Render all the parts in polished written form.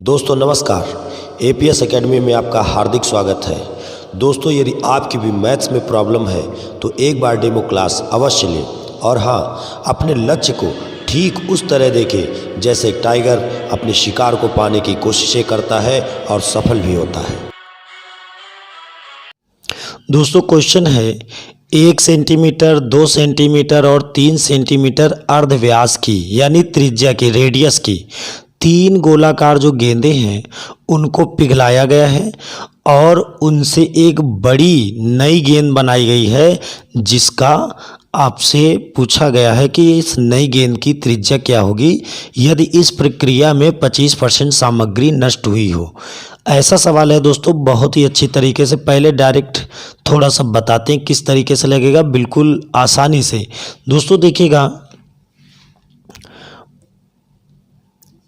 दोस्तों नमस्कार। APS academy में आपका हार्दिक स्वागत है। दोस्तों यदि आपकी भी मैथ्स में प्रॉब्लम है तो एक बार डेमो क्लास अवश्य लें और हाँ, अपने लक्ष्य को ठीक उस तरह देखें जैसे एक टाइगर अपने शिकार को पाने की कोशिशें करता है और सफल भी होता है। दोस्तों क्वेश्चन है 1 सेंटीमीटर 2 सेंटीमीटर और 3 सेंटीमीटर अर्ध व्यास की यानी त्रिज्या की रेडियस की 3 गोलाकार जो गेंदें हैं उनको पिघलाया गया है और उनसे एक बड़ी नई गेंद बनाई गई है, जिसका आपसे पूछा गया है कि इस नई गेंद की त्रिज्या क्या होगी यदि इस प्रक्रिया में 25% सामग्री नष्ट हुई हो। ऐसा सवाल है दोस्तों, बहुत ही अच्छी तरीके से। पहले डायरेक्ट थोड़ा सा बताते हैं किस तरीके से लगेगा, बिल्कुल आसानी से। दोस्तों देखिएगा,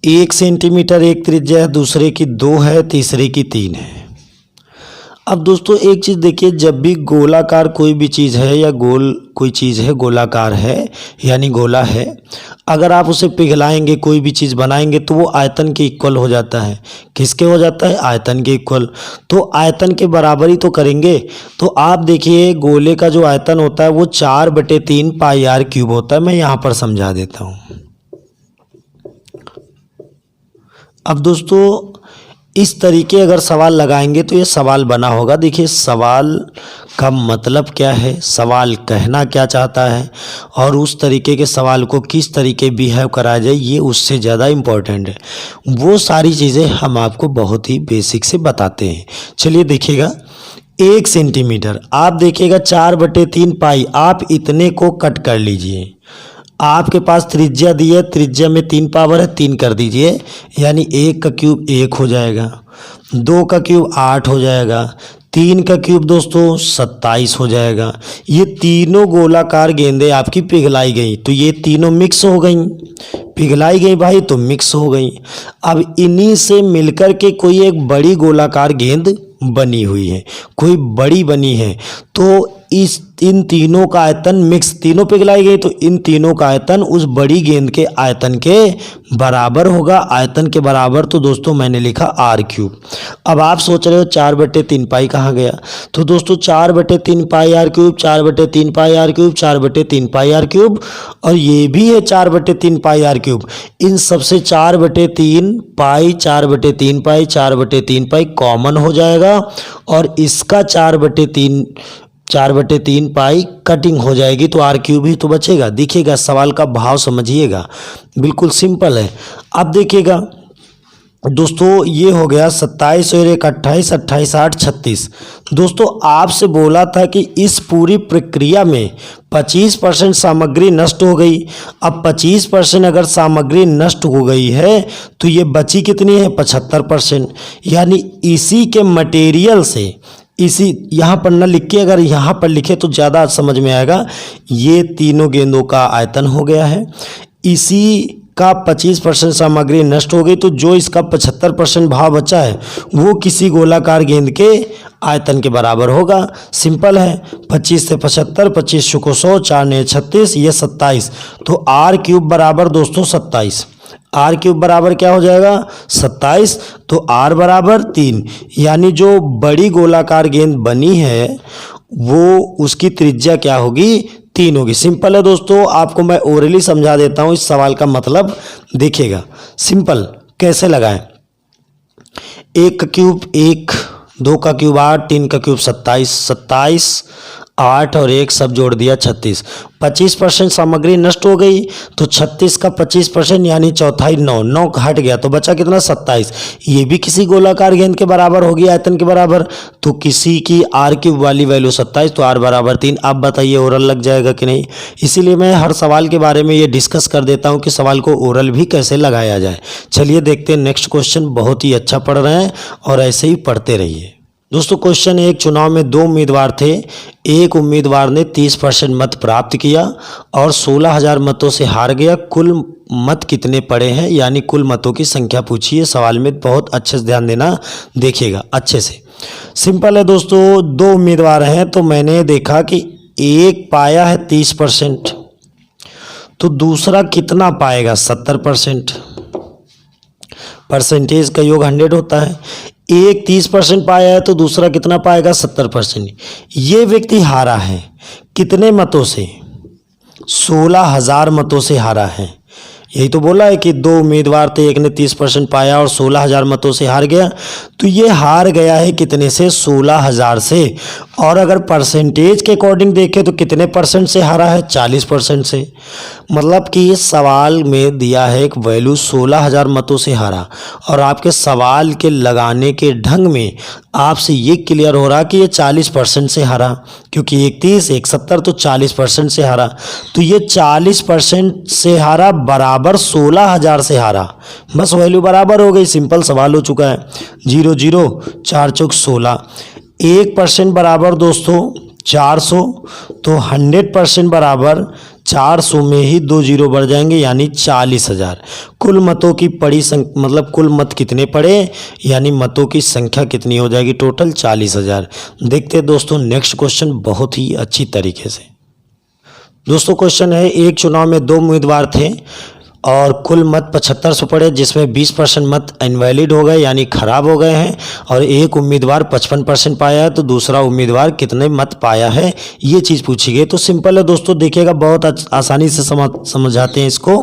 1 सेंटीमीटर एक त्रिज्या है, दूसरे की 2 है, तीसरे की 3 है। अब दोस्तों एक चीज़ देखिए, जब भी गोलाकार कोई भी चीज़ है या गोल कोई चीज़ है, गोलाकार है यानी गोला है, अगर आप उसे पिघलाएंगे कोई भी चीज़ बनाएंगे तो वो आयतन के इक्वल हो जाता है। किसके हो जाता है? आयतन के इक्वल। तो आयतन के बराबर ही तो करेंगे। तो आप देखिए गोले का जो आयतन होता है वो 4/3 पाई आर क्यूब होता है। मैं यहाँ पर समझा देता हूँ। अब दोस्तों इस तरीके अगर सवाल लगाएंगे तो ये सवाल बना होगा। देखिए सवाल का मतलब क्या है, सवाल कहना क्या चाहता है और उस तरीके के सवाल को किस तरीके बिहेव कराया जाए, ये उससे ज़्यादा इम्पोर्टेंट है। वो सारी चीज़ें हम आपको बहुत ही बेसिक से बताते हैं। चलिए देखिएगा, 1 सेंटीमीटर आप देखिएगा 4/3 पाई, आप इतने को कट कर लीजिए। आपके पास त्रिज्या दी है, त्रिज्या में 3 पावर है, 3 कर दीजिए, यानी 1 का क्यूब 1 हो जाएगा, 2 का क्यूब 8 हो जाएगा, 3 का क्यूब दोस्तों 27 हो जाएगा। ये तीनों गोलाकार गेंदें आपकी पिघलाई गई, तो ये तीनों मिक्स हो गई। पिघलाई गई भाई तो मिक्स हो गई। अब इन्हीं से मिलकर के कोई एक बड़ी गोलाकार गेंद बनी हुई है, कोई बड़ी बनी है, तो इन तीनों का आयतन मिक्स, तीनों पिघलाई गई तो इन तीनों का आयतन उस बड़ी गेंद के आयतन के बराबर होगा। आयतन के बराबर तो दोस्तों मैंने लिखा आर क्यूब। अब आप सोच रहे हो 4/3 पाई कहाँ गया, तो दोस्तों 4/3 pi r cube, 4/3 pi r cube, 4/3 pi r cube, और ये भी है 4/3 पाई आर क्यूब। इन सबसे 4/3 पाई, 4/3 पाई, 4/3 पाई कॉमन हो जाएगा और इसका 4/3 पाई कटिंग हो जाएगी, तो आर क्यूब ही तो बचेगा। देखिएगा सवाल का भाव समझिएगा, बिल्कुल सिंपल है। अब देखिएगा दोस्तों, ये हो गया 27 और 1 28, 28 8 36। दोस्तों आपसे बोला था कि इस पूरी प्रक्रिया में 25% सामग्री नष्ट हो गई। अब 25% अगर सामग्री नष्ट हो गई है तो ये बची कितनी है? 75%। यानी इसी के मटेरियल से, इसी यहाँ पर न लिख के अगर यहाँ पर लिखे तो ज़्यादा समझ में आएगा। ये तीनों गेंदों का आयतन हो गया है, इसी का 25% सामग्री नष्ट हो गई, तो जो इसका 75% भाव बचा है वो किसी गोलाकार गेंद के आयतन के बराबर होगा। सिंपल है, 25 से 75, 25 चुको 100, 4 ने 36, ये 27, तो आर क्यूब बराबर दोस्तों 27। आर क्यूब बराबर क्या हो जाएगा? 27। तो आर बराबर 3, यानी जो बड़ी गोलाकार गेंद बनी है वो उसकी त्रिज्या क्या होगी? 3 होगी। सिंपल है दोस्तों, आपको मैं ओरली समझा देता हूँ इस सवाल का मतलब। देखिएगा सिंपल कैसे लगाएं। 1 का क्यूब 1, 2 का क्यूब 8, 3 का क्यूब 27, 27 8 और 1 सब जोड़ दिया 36। 25% सामग्री नष्ट हो गई, तो 36 का 25% यानी चौथाई 9, 9 हट गया तो बचा कितना? 27। ये भी किसी गोलाकार गेंद के बराबर होगी, आयतन के बराबर, तो किसी की आर क्यूब वाली वैल्यू 27, तो आर बराबर 3। आप बताइए ओरल लग जाएगा कि नहीं? इसीलिए मैं हर सवाल के बारे में ये डिस्कस कर देता हूँ कि सवाल को ओरल भी कैसे लगाया जाए। चलिए देखते हैं नेक्स्ट क्वेश्चन। बहुत ही अच्छा पढ़ रहे हैं और ऐसे ही पढ़ते रहिए। दोस्तों क्वेश्चन 1, चुनाव में 2 उम्मीदवार थे। एक उम्मीदवार ने 30% मत प्राप्त किया और 16,000 मतों से हार गया। कुल मत कितने पड़े हैं, यानी कुल मतों की संख्या पूछी है सवाल में। बहुत अच्छे से ध्यान देना, देखिएगा अच्छे से। सिंपल है दोस्तों, 2 उम्मीदवार हैं तो मैंने देखा कि एक पाया है 30%, तो दूसरा कितना पाएगा? 70%। परसेंटेज का योग 100 होता है। एक 30% पाया है तो दूसरा कितना पाएगा? 70%। ये व्यक्ति हारा है कितने मतों से? 16,000 मतों से हारा है। यही तो बोला है कि 2 उम्मीदवार थे, एक ने 30% पाया और 16,000 मतों से हार गया। तो ये हार गया है कितने से? 16,000 से। और अगर परसेंटेज के अकॉर्डिंग देखें तो कितने परसेंट से हारा है? 40% से। मतलब कि इस सवाल में दिया है एक वैल्यू 16,000 मतों से हारा, और आपके सवाल के लगाने के ढंग में आपसे ये क्लियर हो रहा कि ये 40% से हारा, क्योंकि एक 30 एक 70 तो 40% से हारा। तो ये 40% से हारा बराबर 16,000 से हारा, बस वैल्यू बराबर हो गई। सिंपल सवाल हो चुका है। 0 0 4 चौक 16। 1% बराबर दोस्तों 400, तो 100% बराबर 400 में ही 2 जीरो बढ़ जाएंगे, यानी 40,000। कुल मतों की पड़ी मतलब कुल मत कितने पड़े, यानी मतों की संख्या कितनी हो जाएगी? टोटल 40,000। देखते हैं दोस्तों नेक्स्ट क्वेश्चन बहुत ही अच्छी तरीके से। दोस्तों क्वेश्चन है, एक चुनाव में 2 उम्मीदवार थे और कुल मत 7500 पड़े, जिसमें 20% मत इनवैलिड हो गए यानी खराब हो गए हैं, और एक उम्मीदवार 55% पाया है, तो दूसरा उम्मीदवार कितने मत पाया है, ये चीज़ पूछी गई। तो सिंपल है दोस्तों, देखिएगा बहुत आसानी से समझाते हैं इसको।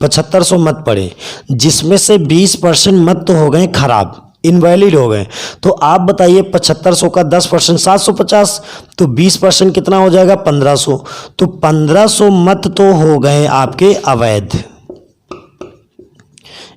7500 मत पड़े, जिसमें से 20% मत तो हो गए खराब, इनवैलिड हो गए। तो आप बताइए 7500 का 10% 750, तो 20% कितना हो जाएगा? 1500। तो 1500 मत तो हो गए आपके अवैध,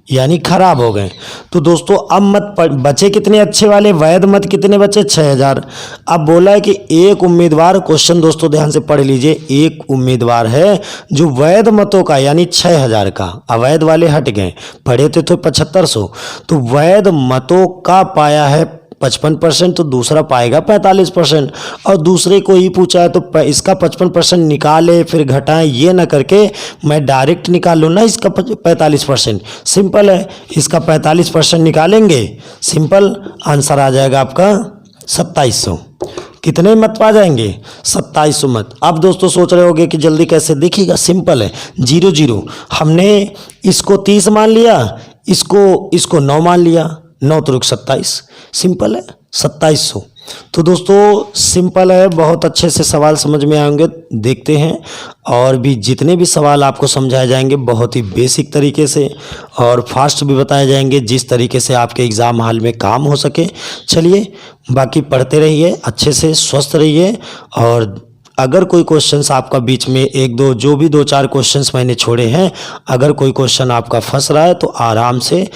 यानी खराब हो गए। तो दोस्तों अब मत बचे कितने अच्छे वाले? वैध मत कितने बचे? 6,000। अब बोला है कि एक उम्मीदवार, क्वेश्चन दोस्तों ध्यान से पढ़ लीजिए, एक उम्मीदवार है जो वैध मतों का यानी 6,000 का, अवैध वाले हट गए, पढ़े थे तो 7500, तो वैध मतों का पाया है 55%, तो दूसरा पाएगा 45%। और दूसरे को ही पूछा है तो इसका 55% निकाले फिर घटाएं, ये ना करके मैं डायरेक्ट निकाल लूँ ना इसका 45%। सिंपल है, इसका 45% निकालेंगे, सिंपल आंसर आ जाएगा आपका 2700। कितने मत पा जाएंगे? 2700 मत। अब दोस्तों सोच रहे होंगे कि जल्दी कैसे, देखिएगा सिंपल है। 0 0 हमने इसको 30 मान लिया, इसको 9 मान लिया, 9 त्रिक 27, सिंपल है 2700। तो दोस्तों सिंपल है, बहुत अच्छे से सवाल समझ में आएंगे। देखते हैं और भी जितने भी सवाल आपको समझाए जाएंगे बहुत ही बेसिक तरीके से और फास्ट भी बताए जाएंगे, जिस तरीके से आपके एग्ज़ाम हॉल में काम हो सके। चलिए बाकी पढ़ते रहिए, अच्छे से स्वस्थ रहिए। और अगर कोई क्वेश्चंस आपका बीच में 1-2 जो भी 2-4 क्वेश्चंस मैंने छोड़े हैं, अगर कोई क्वेश्चन आपका फंस रहा है तो आराम से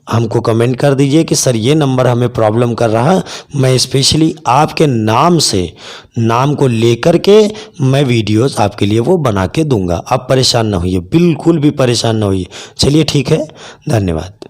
हमको कमेंट कर दीजिए कि सर ये नंबर हमें प्रॉब्लम कर रहा है। मैं स्पेशली आपके नाम को लेकर के मैं वीडियोस आपके लिए वो बना के दूंगा। आप परेशान ना होइए, बिल्कुल भी परेशान ना होइए। चलिए ठीक है, धन्यवाद।